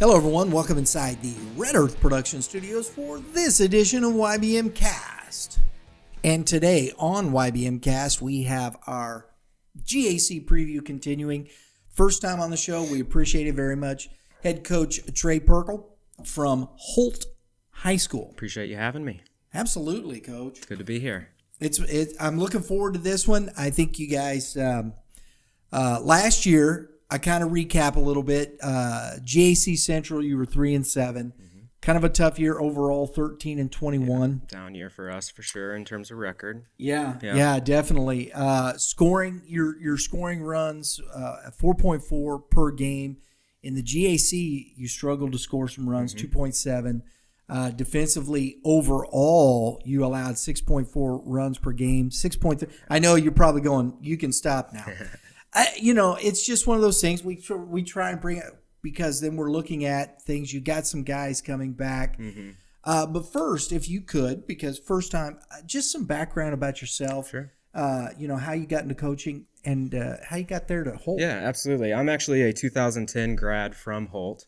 Hello, everyone. Welcome inside the Red Earth Production Studios for this edition of YBMcast. And today on YBMcast, we have our G.A.C. preview continuing. First time on the show. We appreciate it very much. Head coach Trey Pirkle from Holt High School. Appreciate you having me. Absolutely, Coach. Good to be here. I'm looking forward to this one. I think you guys, last year, I kind of recap a little bit. G.A.C. Central, you were 3-7. Mm-hmm. Kind of a tough year overall, 13-21. Yeah, down year for us for sure in terms of record. Yeah, definitely. Scoring your scoring runs 4.4 per game. In the G.A.C., you struggled to score some runs, 2.7. Defensively, overall, you allowed 6.4 runs per game, 6.3. I know you're probably going, you can stop now. It's just one of those things we try and bring it because then we're looking at things. You got some guys coming back. Mm-hmm. But first, if you could, because first time, just some background about yourself. Sure. How you got into coaching and how you got there to Holt. Yeah, absolutely. I'm actually a 2010 grad from Holt.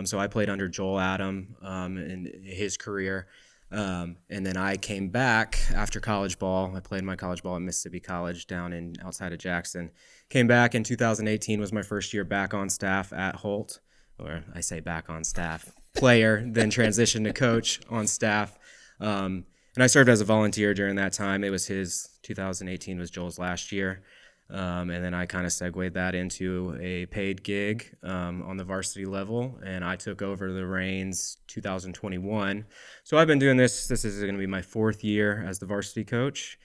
So I played under Joel Adam in his career. And then I came back after college ball. I played my college ball at Mississippi College down outside of Jackson. Came back in 2018 was my first year back on staff at Holt, or I say back on staff, player, then transitioned to coach on staff. And I served as a volunteer during that time. 2018 was Joel's last year. And then I kind of segued that into a paid gig on the varsity level, and I took over the reins 2021. So I've been doing this. This is going to be my fourth year as the varsity coach.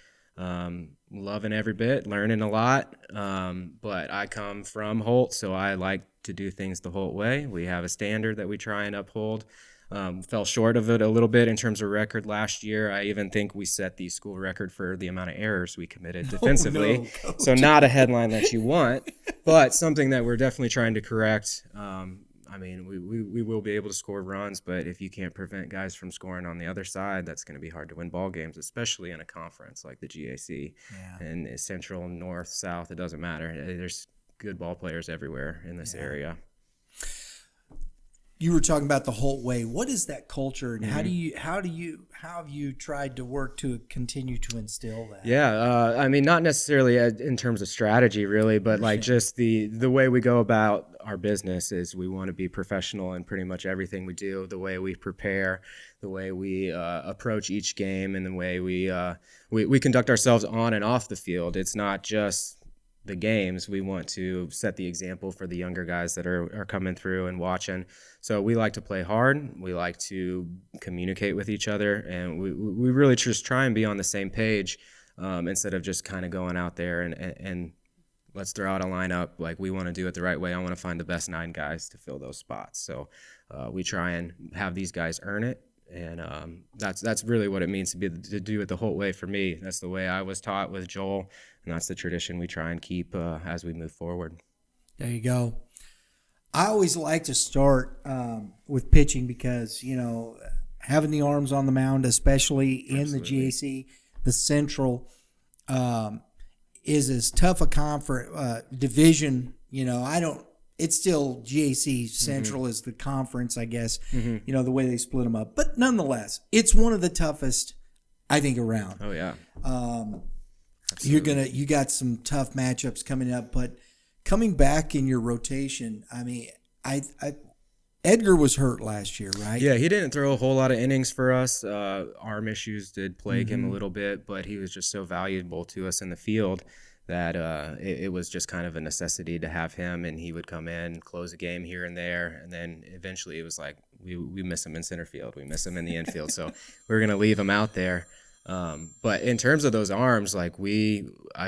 Loving every bit, learning a lot. But I come from Holt, so I like to do things the Holt way. We have a standard that we try and uphold. Fell short of it a little bit in terms of record last year. I even think we set the school record for the amount of errors we committed defensively. No, so not a headline that you want, but something that we're definitely trying to correct. We will be able to score runs, but if you can't prevent guys from scoring on the other side, that's going to be hard to win ball games, especially in a conference like the GAC. Yeah. And Central, North, South, it doesn't matter. There's good ball players everywhere in this area. You were talking about the Holt way. What is that culture, and how have you tried to work to continue to instill that? Yeah, not necessarily in terms of strategy, really, but like just the way we go about our business is we want to be professional in pretty much everything we do. The way we prepare, the way we approach each game, and the way we conduct ourselves on and off the field. It's not just the games. We want to set the example for the younger guys that are coming through and watching. So we like to play hard. We like to communicate with each other, and we really just try and be on the same page instead of just kind of going out there and let's throw out a lineup. Like, we want to do it the right way. I want to find the best 9 guys to fill those spots. So we try and have these guys earn it. And that's really what it means to do it the Holt way for me. That's the way I was taught with Joel, and that's the tradition we try and keep as we move forward. There you go. I always like to start with pitching because, having the arms on the mound, especially in the GAC, the Central, is as tough a division. It's still GAC Central is the conference, I guess, the way they split them up. But nonetheless, it's one of the toughest, I think, around. Oh, yeah. You got some tough matchups coming up, but coming back in your rotation, Edgar was hurt last year, right? Yeah, he didn't throw a whole lot of innings for us. Arm issues did plague him a little bit, but he was just so valuable to us in the field that it was just kind of a necessity to have him, and he would come in, close a game here and there, and then eventually it was like we miss him in center field, we miss him in the infield, so we're going to leave him out there. But in terms of those arms, I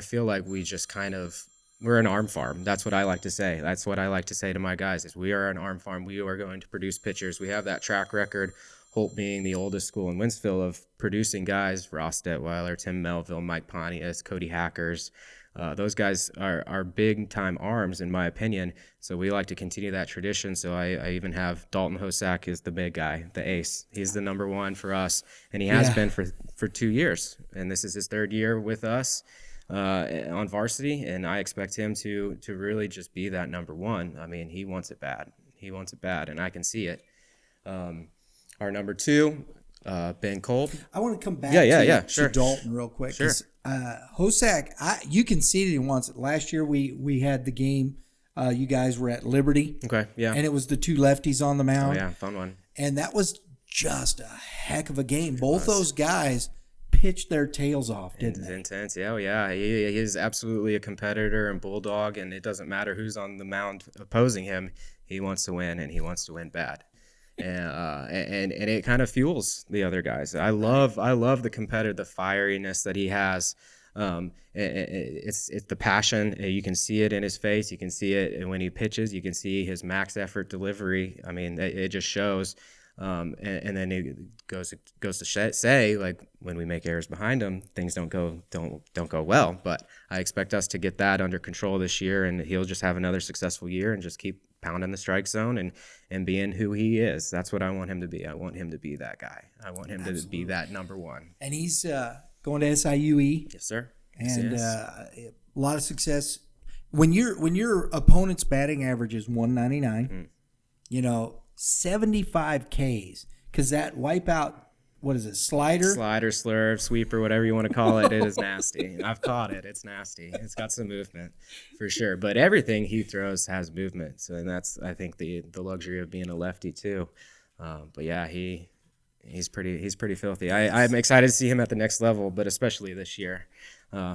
feel like we just kind of, we're an arm farm. That's what I like to say. That's what I like to say to my guys is we are an arm farm. We are going to produce pitchers. We have that track record, Holt being the oldest school in Winsville, of producing guys, Ross Detweiler, Tim Melville, Mike Pontius, Cody Hackers. Those guys are big-time arms, in my opinion, so we like to continue that tradition. So I even have Dalton Hosack is the big guy, the ace. He's the number one for us, and he has been for 2 years, and this is his third year with us on varsity, and I expect him to really just be that number one. I mean, he wants it bad. He wants it bad, and I can see it. Our number 2, Ben Kolb. I want to come back sure. to Dalton real quick. Sure. Hosack, you can see that he wants it. Last year we had the game. You guys were at Liberty. Okay, yeah. And it was the 2 lefties on the mound. Oh, yeah, fun one. And that was just a heck of a game. Both those guys pitched their tails off, didn't they? Intense, yeah. Oh, yeah. He is absolutely a competitor and bulldog, and it doesn't matter who's on the mound opposing him. He wants to win, and he wants to win bad. And it kind of fuels the other guys. I love the competitor, the fieriness that he has. It's the passion. You can see it in his face. You can see it when he pitches. You can see his max effort delivery. I mean, it just shows. And then it goes to say, like, when we make errors behind him, things don't go well. But I expect us to get that under control this year, and he'll just have another successful year and just keep pounding the strike zone and being who he is. That's what I want him to be. I want him to be that guy. I want him to be that number 1. And he's going to SIUE. Yes, sir. And a lot of success. When your opponent's batting average is 199, 75 Ks, because that wipeout, what is it, slider, slurve, sweeper, whatever you want to call it, it is nasty. I've caught it. It's nasty. It's got some movement for sure. But everything he throws has movement. So, and that's, I think, the luxury of being a lefty too. But yeah, he's pretty filthy. I'm excited to see him at the next level, but especially this year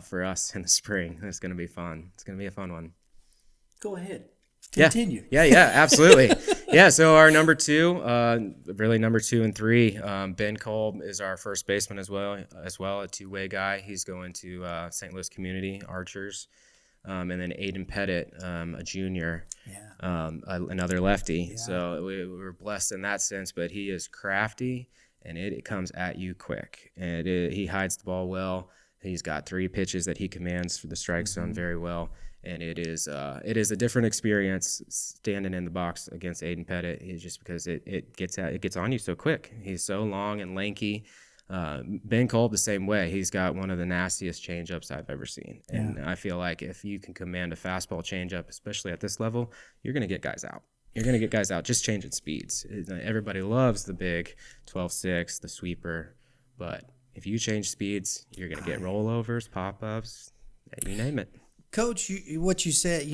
for us in the spring. It's going to be fun. It's going to be a fun one. Go ahead. Continue. Yeah, absolutely. Yeah, so our number 2, really number 2 and 3, Ben Kolb is our first baseman as well, a two-way guy. He's going to St. Louis Community Archers. And then Aiden Pettit, a junior, another lefty. Yeah. So we're blessed in that sense, but he is crafty, and it comes at you quick. And he hides the ball well. He's got 3 pitches that he commands for the strike zone very well. And it is a different experience standing in the box against Aiden Pettit. It's just because it gets on you so quick. He's so long and lanky. Ben Kolb the same way. He's got one of the nastiest changeups I've ever seen. And I feel like if you can command a fastball changeup, especially at this level, you're going to get guys out. Just changing speeds. Everybody loves the big 12-6, the sweeper. But if you change speeds, you're going to get rollovers, pop-ups, you name it. Coach, what you said,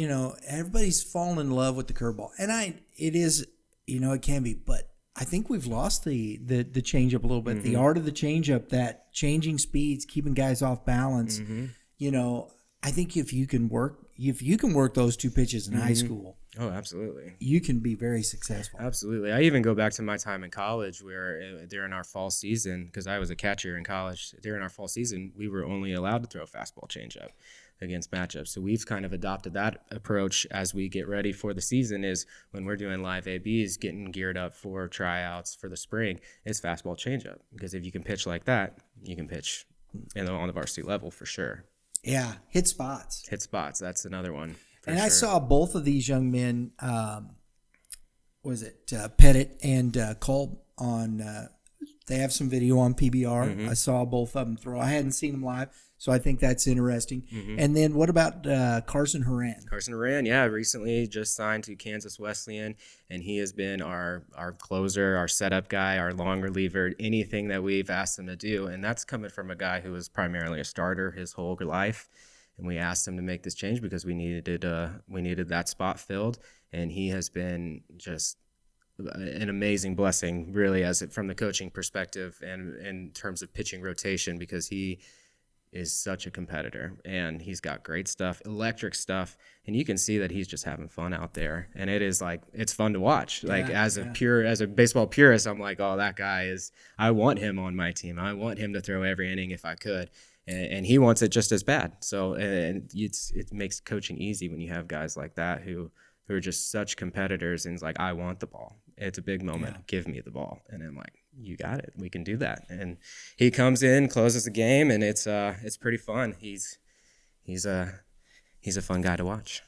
everybody's fallen in love with the curveball. And it is, it can be, but I think we've lost the changeup a little bit. Mm-hmm. The art of the changeup, that changing speeds, keeping guys off balance. Mm-hmm. I think if you can work those 2 pitches in high school, oh, absolutely, you can be very successful. Absolutely. I even go back to my time in college where during our fall season, because I was a catcher in college, during our fall season, we were only allowed to throw fastball changeup against matchups. So we've kind of adopted that approach as we get ready for the season. Is when we're doing live ABs, getting geared up for tryouts for the spring, it's fastball changeup, because if you can pitch like that, you can pitch on the varsity level for sure. Yeah, hit spots. That's another one. And sure. I saw both of these young men, Pettit and Kolb on. They have some video on PBR. Mm-hmm. I saw both of them throw. I hadn't seen them live, so I think that's interesting. Mm-hmm. And then what about Carson Horan? Carson Horan, yeah, recently just signed to Kansas Wesleyan, and he has been our closer, our setup guy, our long reliever, anything that we've asked him to do. And that's coming from a guy who was primarily a starter his whole life. And we asked him to make this change because we needed that spot filled, and he has been just an amazing blessing, really, from the coaching perspective and in terms of pitching rotation, because he is such a competitor and he's got great stuff, electric stuff, and you can see that he's just having fun out there, and it's fun to watch. As a baseball purist, I'm like, oh, that guy is. I want him on my team. I want him to throw every inning if I could. And he wants it just as bad. So it makes coaching easy when you have guys like that who are just such competitors, and it's like, I want the ball. It's a big moment. Yeah. Give me the ball. And I'm like, you got it. We can do that. And he comes in, closes the game, and it's pretty fun. He's a fun guy to watch.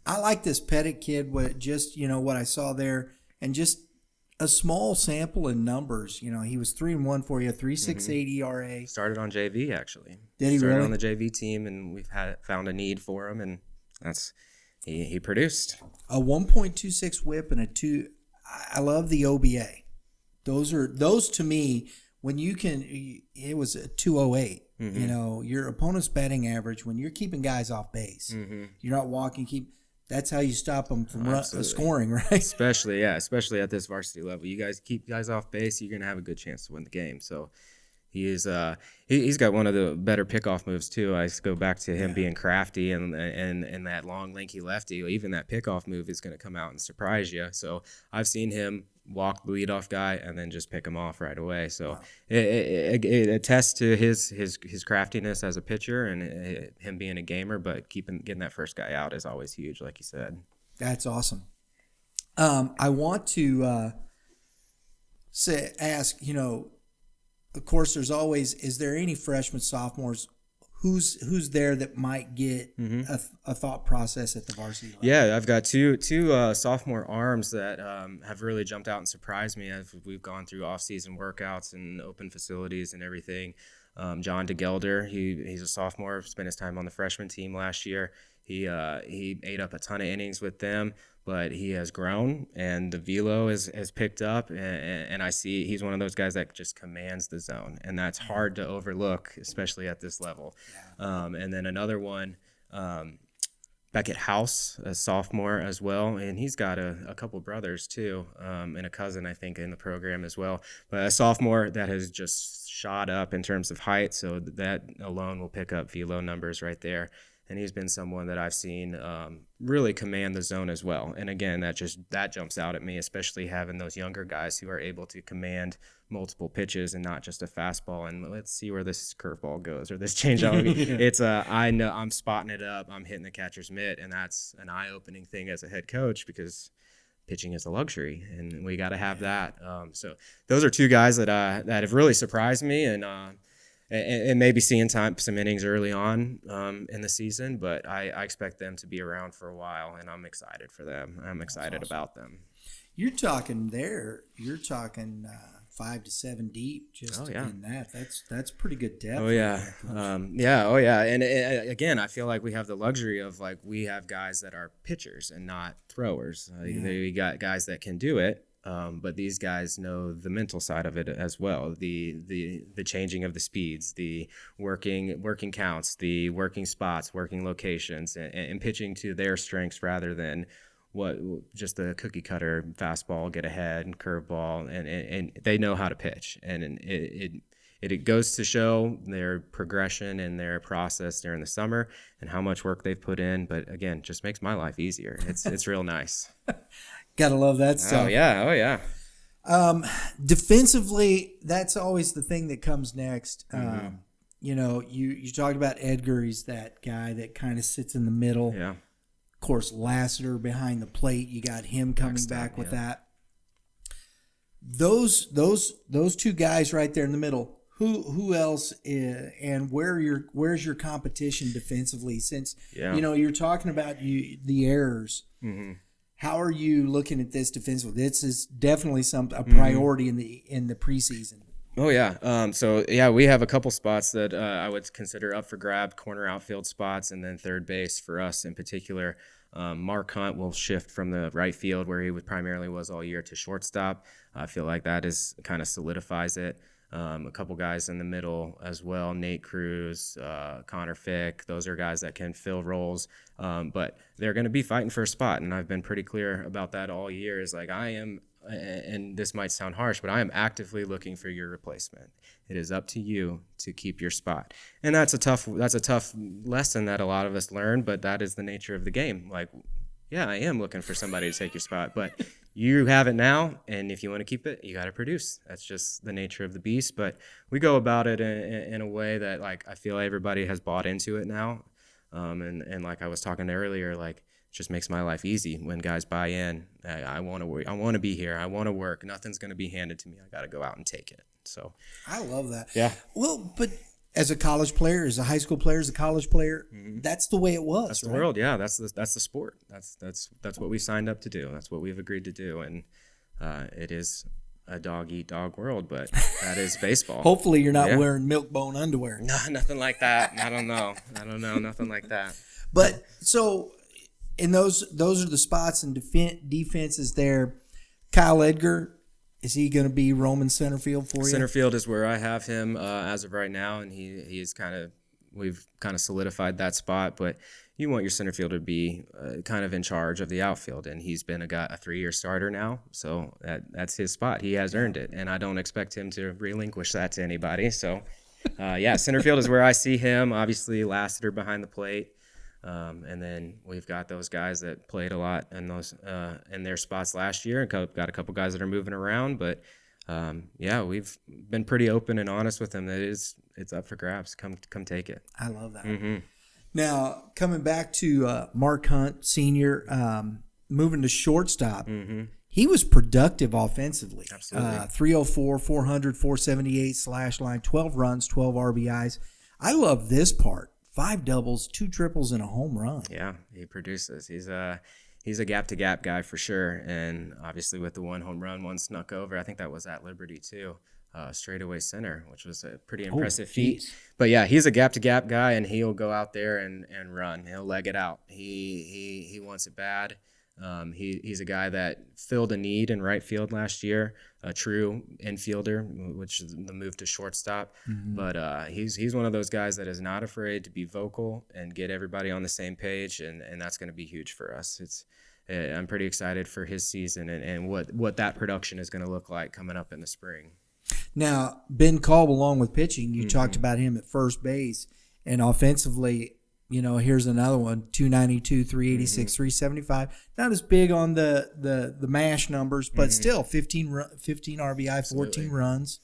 I like this Pettit kid. What I saw there, and just a small sample in numbers. He was 3-1 for you, 3.68 ERA. Started on JV actually. Did he Started really? On the JV team, and we've found a need for him, and that's he produced. A 1.26 whip and a 2. I love the OBA. Those to me, when you can, it was a 208. You know, your opponent's batting average, when you're keeping guys off base, you're not walking, that's how you stop them from scoring, right? Especially at this varsity level. You guys keep guys off base, you're going to have a good chance to win the game. So he's got one of the better pickoff moves too. I go back to him being crafty and that long, lanky lefty. Even that pickoff move is going to come out and surprise you. So I've seen him walk the leadoff guy and then just pick him off right away. So it attests to his craftiness as a pitcher and him being a gamer. But getting that first guy out is always huge, like you said. That's awesome. I want to ask, you know, of course, there's always, is there any freshmen, sophomores, who's there that might get a thought process at the varsity level? Yeah, I've got two sophomore arms that have really jumped out and surprised me as we've gone through off-season workouts and open facilities and everything. John DeGelder, he's a sophomore, spent his time on the freshman team last year. He ate up a ton of innings with them, but he has grown and the velo has picked up, and I see he's one of those guys that just commands the zone, and that's hard to overlook, especially at this level. And then another one, Beckett House, a sophomore as well, and he's got a couple brothers too, and a cousin I think in the program as well. But a sophomore that has just shot up in terms of height, so that alone will pick up velo numbers right there. And he's been someone that I've seen really command the zone as well. And again, that jumps out at me, especially having those younger guys who are able to command multiple pitches and not just a fastball. And let's see where this curveball goes or this changeup. It's I know I'm spotting it up, I'm hitting the catcher's mitt, and that's an eye-opening thing as a head coach because pitching is a luxury, and we got to have that. So those are two guys that have really surprised me, and maybe seeing some innings early on in the season, but I expect them to be around for a while, and I'm excited for them. I'm excited about them. You're talking 5 to 7 deep just in that. That's pretty good depth. Oh, yeah. And again, I feel like we have the luxury of, like, we have guys that are pitchers and not throwers. We got guys that can do it. But these guys know the mental side of it as well. The changing of the speeds, the working counts, the working spots, working locations, and pitching to their strengths rather than what just the cookie cutter fastball, get ahead, and curveball, and they know how to pitch, and it goes to show their progression and their process during the summer and how much work they've put in. But again, just makes my life easier. It's real nice. Gotta love that stuff. Oh yeah. Defensively, that's always the thing that comes next. You know, you talked about Edgar. He's that guy that kind of sits in the middle. Yeah. Of course, Lassiter behind the plate. You got him coming back with that. Those two guys right there in the middle. Who else and where's your competition defensively? Since you know you're talking about the errors. How are you looking at this defensively? This is definitely a priority in the preseason. Oh yeah. So yeah, we have a couple spots that I would consider up for grab: corner outfield spots, and then third base for us in particular. Mark Hunt will shift from the right field, where he primarily was all year, to shortstop. I feel like that kind of solidifies it. A couple guys in the middle as well, Nate Cruz, Connor Fick. Those are guys that can fill roles, but they're going to be fighting for a spot, and I've been pretty clear about that all year. Is like I am, and this might sound harsh, but I am actively looking for your replacement. It is up to you to keep your spot, and that's a tough lesson that a lot of us learn, but that is the nature of the game. Like, yeah, I am looking for somebody to take your spot, but you have it now, and if you want to keep it, you got to produce. That's just the nature of the beast. But we go about it in a way that, like, I feel everybody has bought into it now. And like I was talking earlier, like, it just makes my life easy when guys buy in. I want to be here. I want to work. Nothing's going to be handed to me. I got to go out and take it. So I love that. Yeah. Well, but as a college player, as a high school player, as a college player, that's the way it was. That's the world. Yeah, that's the sport. That's what we signed up to do. That's what we've agreed to do, and it is a dog-eat-dog world, but that is baseball. Hopefully, you're not wearing milk-bone underwear. No, nothing like that. I don't know. Nothing like that. But so And those are the spots and defenses there. Kyle Edgar, is he going to be roaming center field for you? Center field is where I have him as of right now, and we've kind of solidified that spot. But you want your center fielder to be kind of in charge of the outfield, and he's been a 3-year starter now, so that's his spot. He has earned it, and I don't expect him to relinquish that to anybody. So, center field is where I see him. Obviously, Lassiter behind the plate. And then we've got those guys that played a lot in those in their spots last year, and got a couple guys that are moving around. But we've been pretty open and honest with them that it's up for grabs. Come take it. I love that. Mm-hmm. Now coming back to Mark Hunt Sr., moving to shortstop. Mm-hmm. He was productive offensively. Absolutely. 304, 400, 478 slash line, 12 runs, 12 RBIs. I love this part. 5 doubles, 2 triples, and a home run. Yeah, he produces. He's a gap-to-gap guy for sure. And obviously with the 1 home run, 1 snuck over. I think that was at Liberty too, straightaway center, which was a pretty impressive feat. But yeah, he's a gap-to-gap guy, and he'll go out there and run. He'll leg it out. He wants it bad. He's a guy that filled a need in right field last year, a true infielder, which is the move to shortstop. Mm-hmm. But he's one of those guys that is not afraid to be vocal and get everybody on the same page, and that's going to be huge for us. I'm pretty excited for his season and what that production is going to look like coming up in the spring. Now, Ben Kolb, along with pitching, you talked about him at first base, and offensively, here's another one, 292, 386, 375. Not as big on the MASH numbers, but still 15 RBI, Absolutely. 14 runs,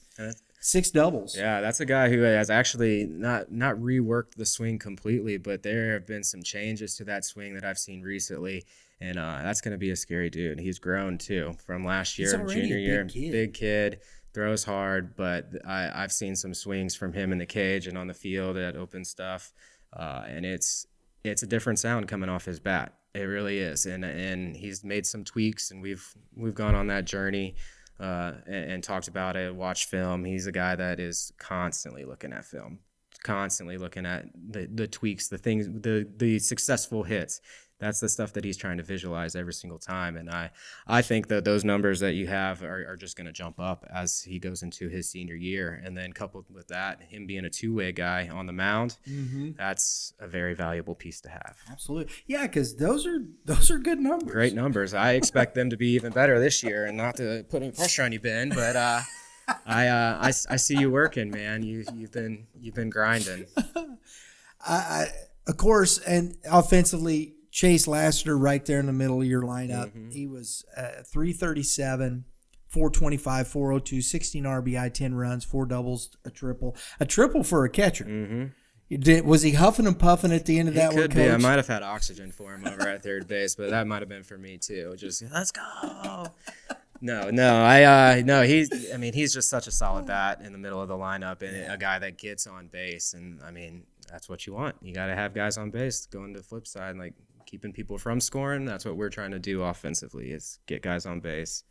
6 doubles. Yeah, that's a guy who has actually not reworked the swing completely, but there have been some changes to that swing that I've seen recently, and that's going to be a scary dude. He's grown, too, from last year, junior year. Big kid, throws hard, but I've seen some swings from him in the cage and on the field at open stuff. And it's a different sound coming off his bat. It really is. And he's made some tweaks, and we've gone on that journey and talked about it, watched film. He's a guy that is constantly looking at film, constantly looking at the tweaks, the things, the successful hits. That's the stuff that he's trying to visualize every single time. And I think that those numbers that you have are just going to jump up as he goes into his senior year. And then coupled with that, him being a two-way guy on the mound, that's a very valuable piece to have. Absolutely. Yeah, because those are good numbers. Great numbers. I expect them to be even better this year, and not to put any pressure on you, Ben, but I see you working, man. You've been grinding. Of course, and offensively, Chase Lassiter right there in the middle of your lineup. He was 337, 425, 402, 16 RBI, 10 runs, 4 doubles, a triple for a catcher. Was he huffing and puffing at the end of that one, Could Coach? be. I might have had oxygen for him over at third base, but that might have been for me too. Just let's go. No. He's just such a solid bat in the middle of the lineup, and a guy that gets on base. And that's what you want. You got to have guys on base. Going to the flip side, like keeping people from scoring. That's what we're trying to do offensively: is get guys on base,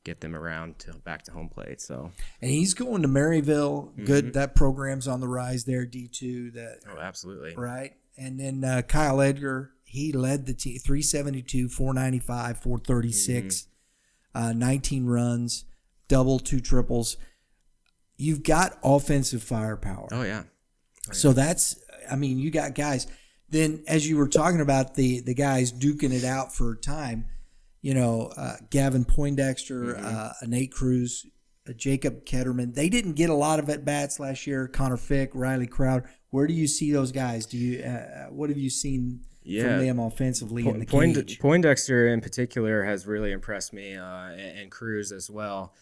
get them around back to home plate. So, and he's going to Maryville. Good, that program's on the rise there. D2. Oh, absolutely. Right, and then Kyle Edgar. He led the team 372, 495, 436. 19 runs, double, 2 triples. You've got offensive firepower. Oh, yeah. So you got guys. Then, as you were talking about the guys duking it out for time, Gavin Poindexter, Nate Cruz, Jacob Ketterman, they didn't get a lot of at-bats last year. Connor Fick, Riley Crowd. Where do you see those guys? What have you seen from them offensively in the cage? Poindexter in particular has really impressed me, and Cruz as well,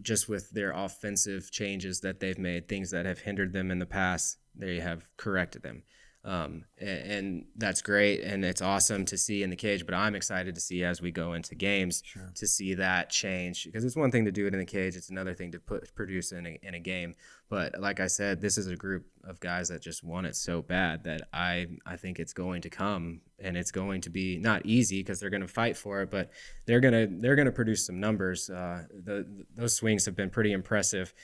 just with their offensive changes that they've made, things that have hindered them in the past, they have corrected them. And that's great, and it's awesome to see in the cage, but I'm excited to see as we go into games to see that change, because it's one thing to do it in the cage, it's another thing to produce in a game. But like I said, this is a group of guys that just want it so bad that I think it's going to come, and it's going to be not easy because they're going to fight for it, but they're going to produce some numbers. Those swings have been pretty impressive.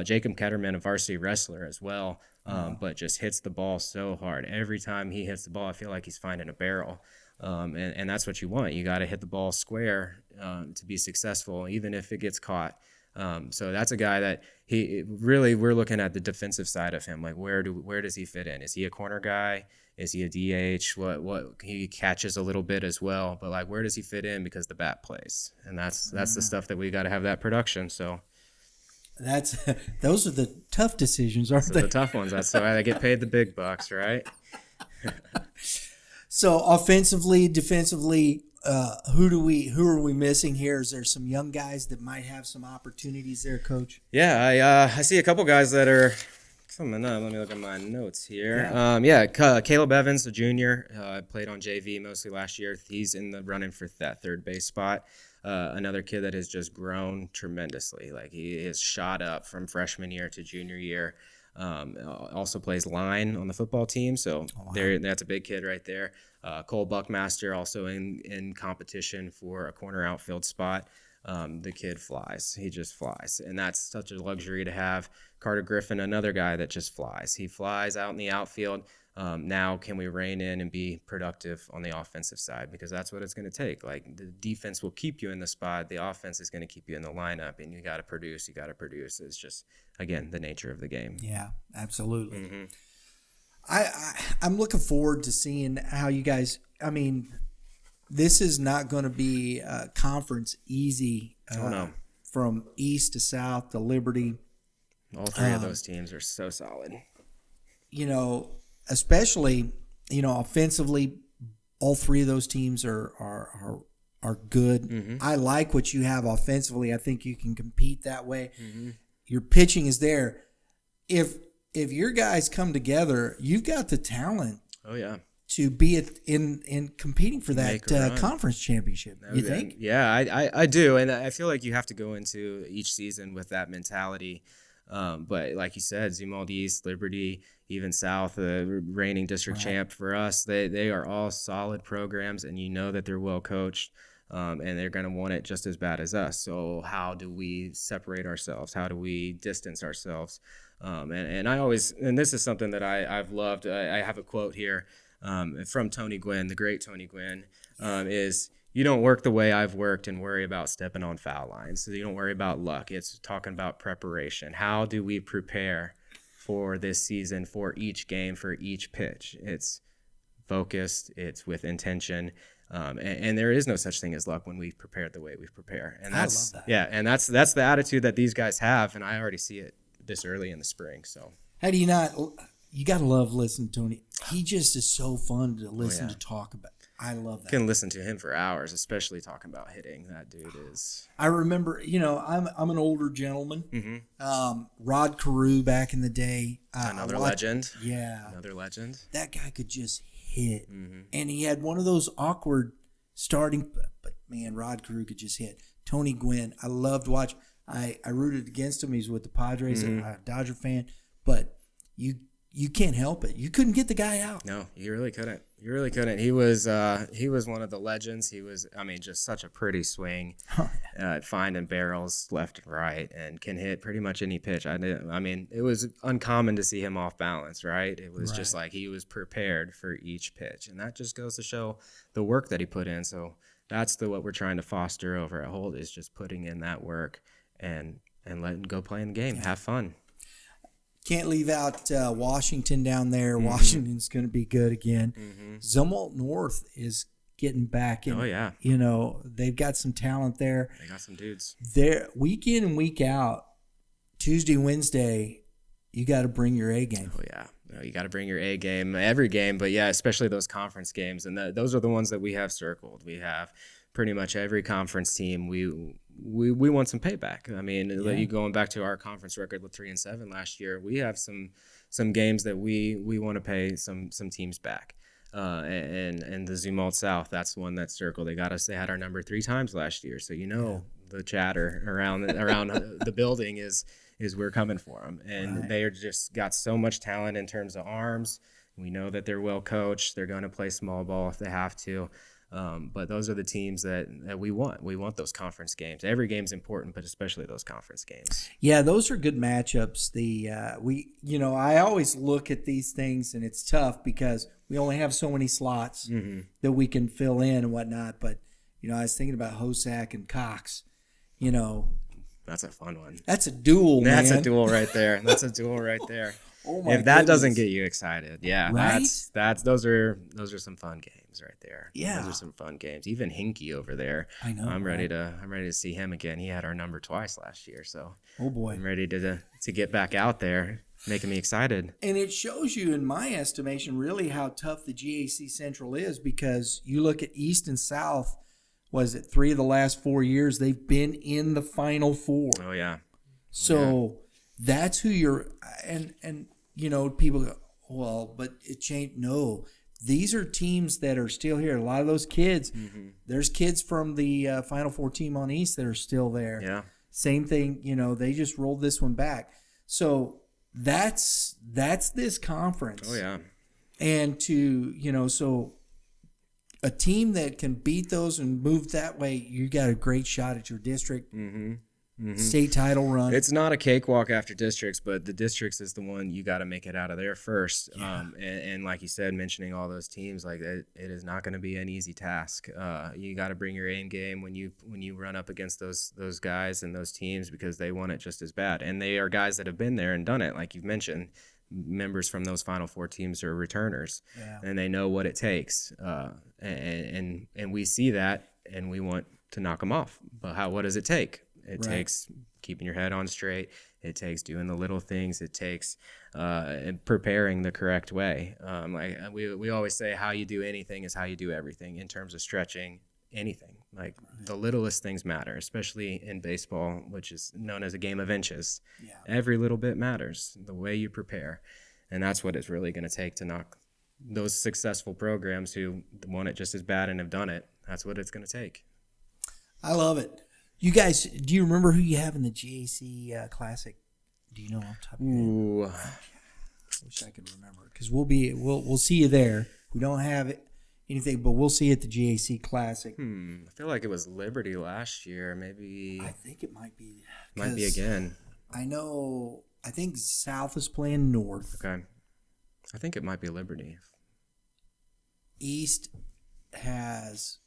Jacob Ketterman, a varsity wrestler as well, but just hits the ball so hard. Every time he hits the ball, I feel like he's finding a barrel. And that's what you want. You got to hit the ball square to be successful, even if it gets caught. So that's a guy that we're looking at the defensive side of him. Like where does he fit in? Is he a corner guy? Is he a DH? What he catches a little bit as well, but like where does he fit in because the bat plays? And that's the stuff that we got to have that production. So those are the tough decisions, aren't they? The tough ones. That's why they get paid the big bucks, right? So offensively, defensively, who are we missing here? Is there some young guys that might have some opportunities there, Coach? Yeah, I see a couple guys that are coming up. Let me look at my notes here. Caleb Evans, a junior, played on JV mostly last year. He's in the running for that third base spot. Another kid that has just grown tremendously. Like he has shot up from freshman year to junior year. Also plays line on the football team, so that's a big kid right there. Cole Buckmaster also in competition for a corner outfield spot. The kid flies. He just flies, and that's such a luxury to have. Carter Griffin, another guy that just flies. He flies out in the outfield. Now can we rein in and be productive on the offensive side? Because that's what it's going to take. Like the defense will keep you in the spot. The offense is going to keep you in the lineup, and you got to produce. It's just, again, the nature of the game. Yeah, absolutely. Mm-hmm. I'm looking forward to seeing how you guys, I mean, this is not going to be a conference easy from east to south to Liberty. All three of those teams are so solid. Especially, offensively, all three of those teams are good. Mm-hmm. I like what you have offensively. I think you can compete that way. Mm-hmm. Your pitching is there. If your guys come together, you've got the talent. Oh yeah. To be in competing for that conference championship. You think? Yeah, I do, and I feel like you have to go into each season with that mentality. But like you said, Zumwalt East, Liberty, even South, the reigning district champ for us, they are all solid programs, and you know that they're well coached, and they're going to want it just as bad as us. So how do we separate ourselves? How do we distance ourselves? And I always, and this is something that I've loved. I have a quote here from Tony Gwynn, the great Tony Gwynn, is, you don't work the way I've worked and worry about stepping on foul lines. So you don't worry about luck. It's talking about preparation. How do we prepare for this season, for each game, for each pitch? It's focused. It's with intention. And there is no such thing as luck when we prepare the way we prepare. And that's, I love that. Yeah, and that's the attitude that these guys have, and I already see it this early in the spring. So how do you not? You got to love listening to Tony. He just is so fun to listen to talk about. I love that. You can listen to him for hours, especially talking about hitting. That dude is. I remember, I'm an older gentleman. Mm-hmm. Rod Carew back in the day. Another legend. Yeah. Another legend. That guy could just hit. Mm-hmm. And he had one of those awkward starting, but man, Rod Carew could just hit. Tony Gwynn, I loved watching. I rooted against him. He's with the Padres, a Dodger fan, but you can't help it. You couldn't get the guy out. No, you really couldn't. You really couldn't. He was one of the legends. He was, just such a pretty swing, finding barrels left and right, and can hit pretty much any pitch. It was uncommon to see him off balance, right? It was just like he was prepared for each pitch, and that just goes to show the work that he put in. So that's what we're trying to foster over at Holt, is just putting in that work and letting go play in the game, have fun. Can't leave out Washington down there. Mm-hmm. Washington's going to be good again. Mm-hmm. Zumwalt North is getting back. They've got some talent there. They got some dudes. They're week in and week out, Tuesday, Wednesday, you got to bring your A game. Oh, yeah. No, you got to bring your A game every game, but yeah, especially those conference games. And those are the ones that we have circled. We have pretty much every conference team. We want some payback. You going back to our conference record with 3-7 last year, we have some games that we want to pay some teams back. And the Zumwalt South, that's one that's circled. They had our number 3 times last year. So the chatter around the building is we're coming for them, and they are just got so much talent in terms of arms. We know that they're well coached. They're going to play small ball if they have to. But those are the teams that we want. We want those conference games. Every game's important, but especially those conference games. Yeah, those are good matchups. I always look at these things, and it's tough because we only have so many slots that we can fill in and whatnot. But I was thinking about Hosack and Cox. That's a fun one. That's a duel, man. That's a duel right there. That's a duel right there. Oh my if that goodness. doesn't get you excited, yeah, Right? those are some fun games right there. Yeah. Those are some fun games. Even Hinkie over there. I know. I'm ready to see him again. He had our number twice last year, so Oh boy. I'm ready to get back out there, making me excited. And it shows you, in my estimation, really how tough the GAC Central is, because you look at East and South. Was it 3 of the last 4 years they've been in the Final Four? Oh yeah. So that's who you're, and people go, well, but it changed. No, these are teams that are still here. A lot of those kids, there's kids from the Final Four team on East that are still there. Yeah. Same thing, they just rolled this one back. So that's this conference. Oh yeah. And so a team that can beat those and move that way, you got a great shot at your district state title run. It's not a cakewalk after districts, but the districts is the one you got to make it out of there first. Yeah. And like you said, mentioning all those teams, like it is not going to be an easy task. You got to bring your A game when you run up against those guys and those teams, because they want it just as bad, and they are guys that have been there and done it, like you've mentioned. Members from those Final Four teams are returners, and they know what it takes. And we see that, and we want to knock them off. But what does it take? It takes keeping your head on straight. It takes doing the little things. It takes preparing the correct way. We always say, how you do anything is how you do everything in terms of stretching. Anything, like the littlest things matter, especially in baseball, which is known as a game of inches. Yeah. Every little bit matters, the way you prepare. And that's what it's really going to take to knock those successful programs who want it just as bad and have done it. That's what it's going to take. I love it. You guys, do you remember who you have in the GAC Classic? Do you know off the top of your head? I wish I could remember, because we'll see you there. We don't have it. Anything, but we'll see you at the GAC Classic. I feel like it was Liberty last year. Maybe. I think it might be. Might be again. I think South is playing North. Okay. I think it might be Liberty. East has.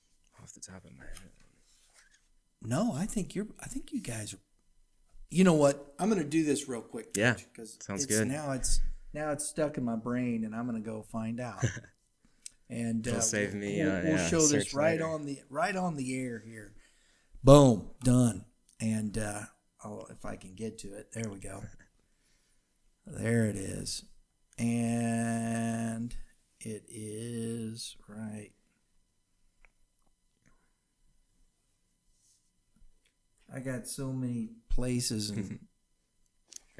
Off the top of my head. No, I think you guys are. You know what? I'm going to do this real quick. Yeah. Because sounds good. Now it's stuck in my brain, and I'm going to go find out. And it'll save me. We'll show this right on the air here. Boom, done. And if I can get to it, there we go. There it is, and it is right. I got so many places, and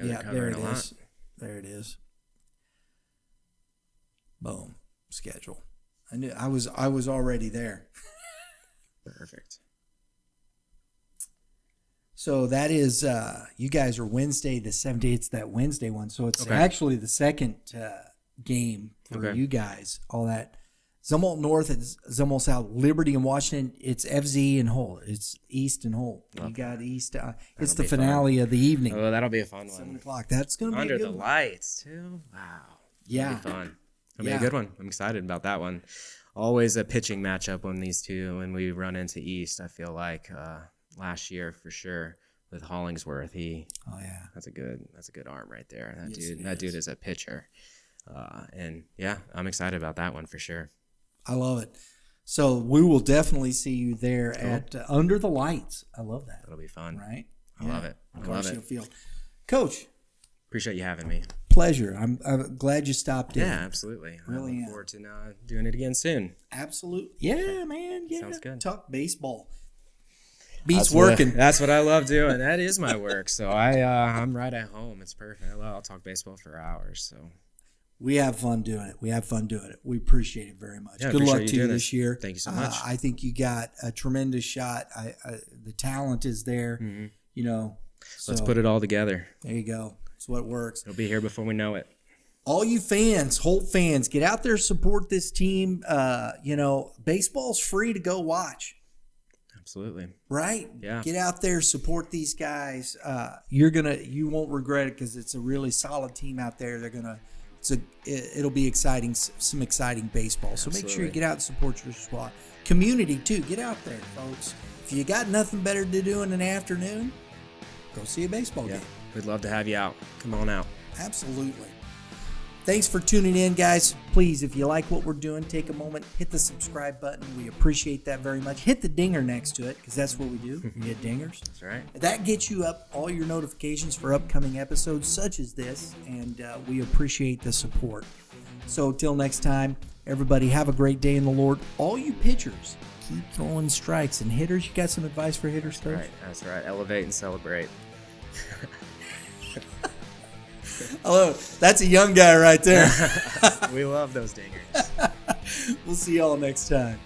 yeah, there it is. There it is. Boom, schedule. I knew I was already there. Perfect. So that is you guys are Wednesday the 17th. It's that Wednesday one. So it's actually the second game for you guys. All that Zumwalt North and Zumwalt South, Liberty and Washington. It's FZ and Holt. It's East and Holt. Okay. You got East. It's the finale of the evening. Oh, that'll be a fun one. 7 o'clock. That's going to be under a good the one. Lights too. Wow. Yeah. That'll be fun. It'll be a good one. I'm excited about that one. Always a pitching matchup on these two when we run into East. I feel like last year for sure with Hollingsworth. That's a good arm right there. That dude is a pitcher. And yeah, I'm excited about that one for sure. I love it. So we will definitely see you there at Under the Lights. I love that. That'll be fun. Right? I love it. I love it. Field. Coach. Appreciate you having me. Pleasure. I'm glad you stopped in. Yeah, absolutely. Really I look forward to doing it again soon. Absolutely. Yeah, man. Yeah. Sounds good. Talk baseball. Beats working. That's what I love doing. That is my work. So I'm right at home. It's perfect. I'll talk baseball for hours. So we have fun doing it. We appreciate it very much. Yeah, good luck to you this year. Thank you so much. I think you got a tremendous shot. The talent is there. Mm-hmm. You know. Let's put it all together. There you go. That's what works. It'll be here before we know it. all you fans, Holt fans, get out there, support this team. Baseball's free to go watch. Absolutely. Right? Yeah. Get out there, support these guys. You won't regret it because it's a really solid team out there. It'll be exciting, some exciting baseball. So make sure you get out and support your squad. Community too. Get out there, folks. If you got nothing better to do in an afternoon, go see a baseball game. We'd love to have you out. Come on out. Absolutely. Thanks for tuning in, guys. Please, if you like what we're doing, take a moment, hit the subscribe button. We appreciate that very much. Hit the dinger next to it, because that's what we do. We hit dingers. That's right. That gets you up all your notifications for upcoming episodes such as this, and we appreciate the support. So till next time, everybody have a great day in the Lord. All you pitchers, keep throwing strikes. And hitters, you got some advice for hitters, Coach? That's right. Elevate and celebrate. Hello, that's a young guy right there. We love those dingers. We'll see y'all next time.